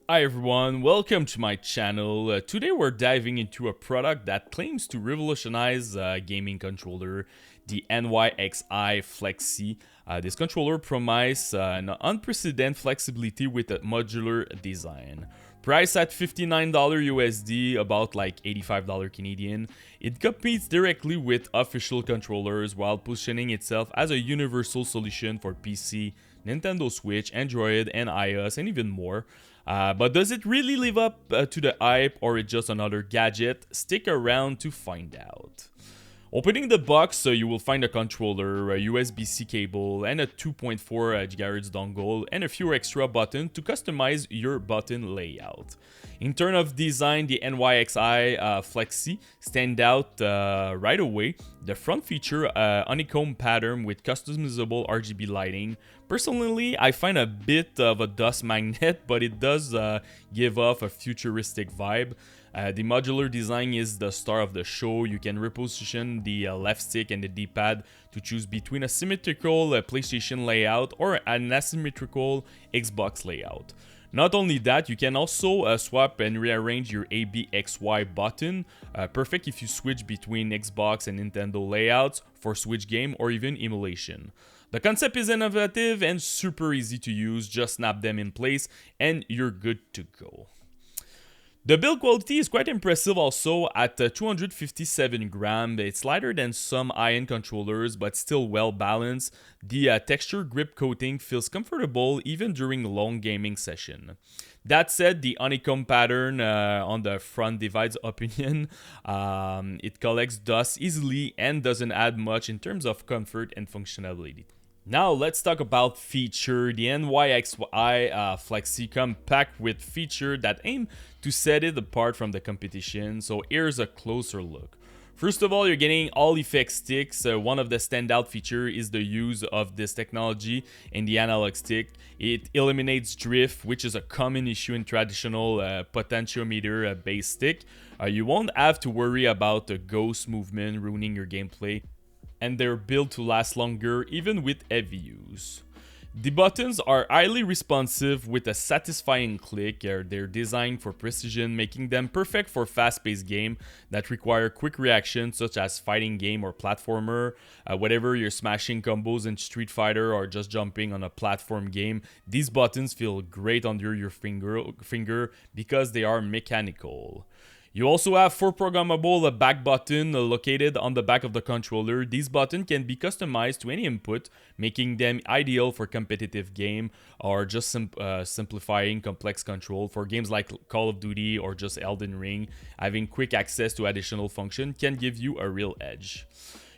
Hi everyone, welcome to my channel. Today we're diving into a product that claims to revolutionize gaming controller, the Nyxi Flexi. This controller promises an unprecedented flexibility with a modular design. Price at $59 USD, about like $85 Canadian. It competes directly with official controllers while positioning itself as a universal solution for PC, Nintendo Switch, Android, and iOS, and even more. But does it really live up to the hype, or is it just another gadget? Stick around to find out. Opening the box, you will find a controller, a USB-C cable, and a 2.4 GHz dongle, and a few extra buttons to customize your button layout. In terms of design, the Nyxi Flexi stand out right away. The front feature honeycomb pattern with customizable RGB lighting. Personally, I find a bit of a dust magnet, but it does give off a futuristic vibe. The modular design is the star of the show. You can reposition the left stick and the D-pad to choose between a symmetrical PlayStation layout or an asymmetrical Xbox layout. Not only that, you can also swap and rearrange your ABXY button, perfect if you switch between Xbox and Nintendo layouts for Switch game or even emulation. The concept is innovative and super easy to use. Just snap them in place and you're good to go. The build quality is quite impressive also at 257 grams. It's lighter than some high-end controllers but still well balanced. The texture grip coating feels comfortable even during long gaming session. That said, the honeycomb pattern on the front divides opinion. It collects dust easily and doesn't add much in terms of comfort and functionality. Now let's talk about feature. The Nyxi Flexi come packed with features that aim to set it apart from the competition. So here's a closer look. First of all, you're getting all effect sticks. One of the standout features is the use of this technology in the analog stick. It eliminates drift, which is a common issue in traditional potentiometer based stick. You won't have to worry about the ghost movement ruining your gameplay, and they're built to last longer even with heavy use. The buttons are highly responsive with a satisfying click. They're designed for precision, making them perfect for fast-paced games that require quick reactions such as fighting game or platformer. Whether you're smashing combos in Street Fighter or just jumping on a platform game, these buttons feel great under your finger because they are mechanical. You also have 4 programmable back buttons located on the back of the controller. These buttons can be customized to any input, making them ideal for competitive game or just simplifying complex control. For games like Call of Duty or just Elden Ring, having quick access to additional function can give you a real edge.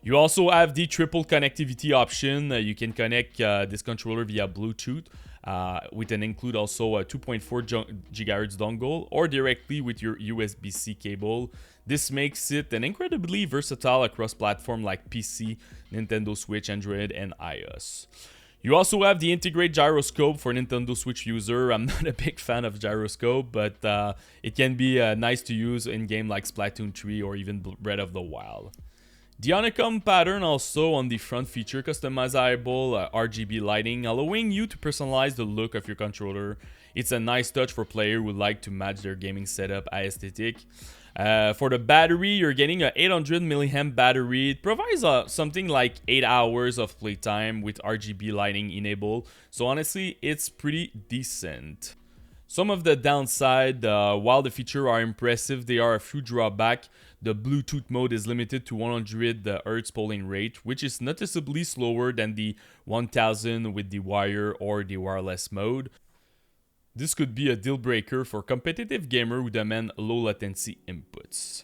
You also have the triple connectivity option. You can connect this controller via Bluetooth with an include also a 2.4 GHz dongle or directly with your USB-C cable. This makes it an incredibly versatile across platforms like PC, Nintendo Switch, Android, and iOS. You also have the integrate gyroscope for Nintendo Switch user. I'm not a big fan of gyroscope, but it can be nice to use in games like Splatoon 3 or even Breath of the Wild. The honeycomb pattern also on the front feature customizable RGB lighting, allowing you to personalize the look of your controller. It's a nice touch for players who like to match their gaming setup aesthetic. For the battery, you're getting an 800 mAh battery. It provides something like 8 hours of playtime with RGB lighting enabled. So honestly, it's pretty decent. Some of the downside, while the features are impressive, there are a few drawbacks. The Bluetooth mode is limited to 100 Hz polling rate, which is noticeably slower than the 1000 with the wire or the wireless mode. This could be a deal breaker for competitive gamers who demand low latency inputs.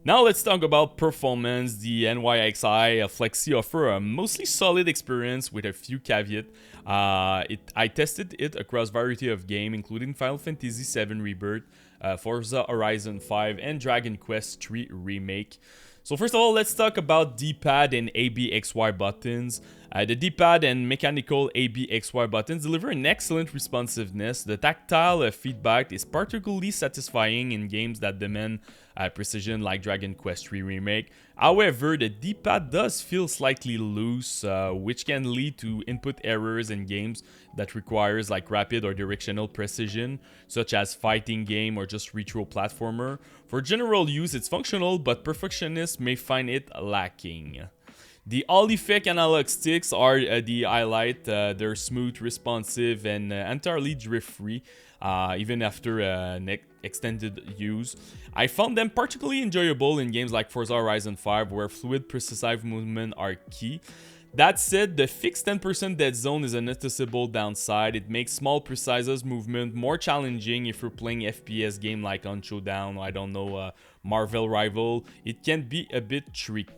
Now let's talk about performance. The Nyxi Flexi offers a mostly solid experience with a few caveats. I tested it across a variety of games, including Final Fantasy VII Rebirth, Forza Horizon 5, and Dragon Quest III Remake. So first of all, let's talk about D-pad and ABXY buttons. The D-pad and mechanical ABXY buttons deliver an excellent responsiveness. The tactile feedback is particularly satisfying in games that demand precision like Dragon Quest III Remake. However, the D-pad does feel slightly loose, which can lead to input errors in games that requires like rapid or directional precision, such as fighting game or just retro platformer. For general use, it's functional, but perfectionists may find it lacking. The all-effect analog sticks are the highlight. They're smooth, responsive, and entirely drift-free, even after extended use. I found them particularly enjoyable in games like Forza Horizon 5, where fluid, precise movement are key. That said, the fixed 10% dead zone is a noticeable downside. It makes small, precise movement more challenging if you're playing FPS game like on Showdown, I don't know, Marvel Rival. It can be a bit tricky.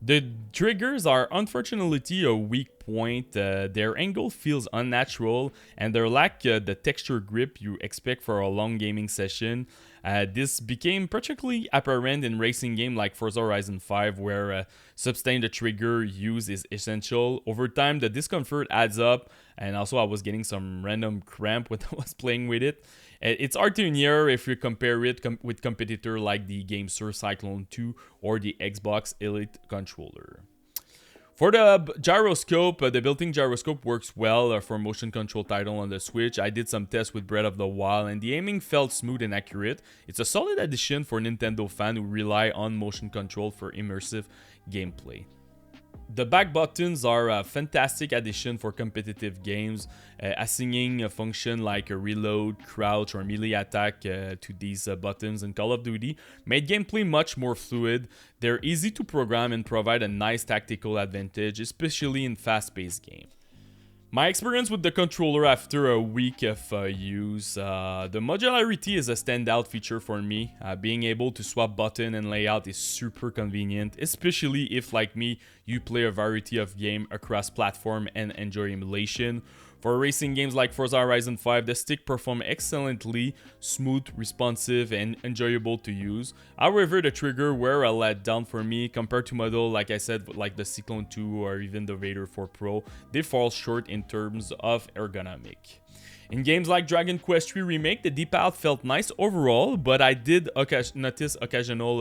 The triggers are unfortunately a weak point. Their angle feels unnatural and they lack the texture grip you expect for a long gaming session. This became particularly apparent in racing games like Forza Horizon 5, where sustained trigger use is essential. Over time, the discomfort adds up, and also I was getting some random cramp when I was playing with it. It's hard to hear if you compare it with competitor like the GameSir Cyclone 2 or the Xbox Elite controller. For the gyroscope, the built-in gyroscope works well for motion control title on the Switch. I did some tests with Breath of the Wild and the aiming felt smooth and accurate. It's a solid addition for Nintendo fans who rely on motion control for immersive gameplay. The back buttons are a fantastic addition for competitive games, assigning a function like a reload, crouch, or melee attack to these buttons in Call of Duty made gameplay much more fluid. They're easy to program and provide a nice tactical advantage, especially in fast-paced games. My experience with the controller after a week of use, the modularity is a standout feature for me. Being able to swap button and layout is super convenient, especially if, like me, you play a variety of games across platform and enjoy emulation. For racing games like Forza Horizon 5, the stick performs excellently, smooth, responsive, and enjoyable to use. However, the trigger were a letdown for me compared to model, like I said, like the Cyclone 2 or even the Vader 4 Pro. They fall short in terms of ergonomic. In games like Dragon Quest III Remake, the D-pad felt nice overall, but I did notice occasional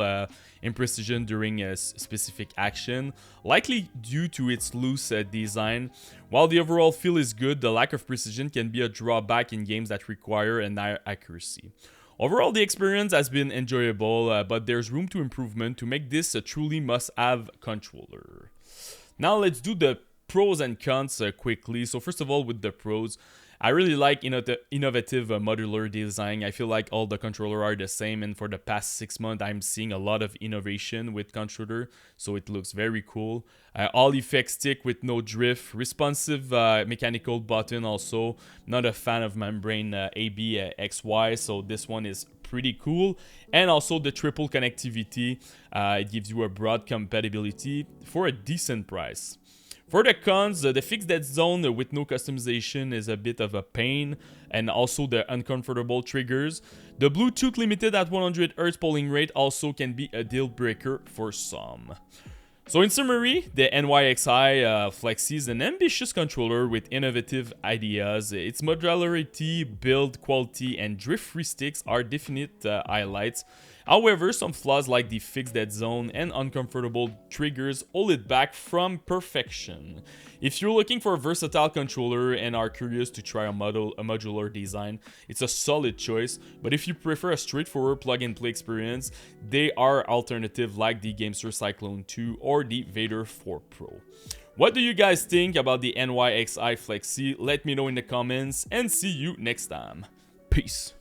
imprecision during a specific action, likely due to its loose design. While the overall feel is good, the lack of precision can be a drawback in games that require an higher accuracy. Overall, the experience has been enjoyable, but there's room to improvement to make this a truly must-have controller. Now let's do the pros and cons quickly. So first of all, with the pros, I really like innovative modular design. I feel like all the controllers are the same, and for the past 6 months, I'm seeing a lot of innovation with controller, so it looks very cool. All effect stick with no drift, responsive mechanical button also. Not a fan of membrane ABXY, so this one is pretty cool. And also the triple connectivity, it gives you a broad compatibility for a decent price. For the cons, the fixed dead zone with no customization is a bit of a pain, and also the uncomfortable triggers. The Bluetooth limited at 100Hz polling rate also can be a deal breaker for some. So in summary, the Nyxi Flexi is an ambitious controller with innovative ideas. Its modularity, build quality, and drift-free sticks are definite highlights. However, some flaws like the fixed dead zone and uncomfortable triggers hold it back from perfection. If you're looking for a versatile controller and are curious to try a modular design, it's a solid choice. But if you prefer a straightforward plug-and-play experience, they are alternatives like the GameSir Cyclone 2 or the Vader 4 Pro. What do you guys think about the Nyxi Flexi? Let me know in the comments and see you next time. Peace.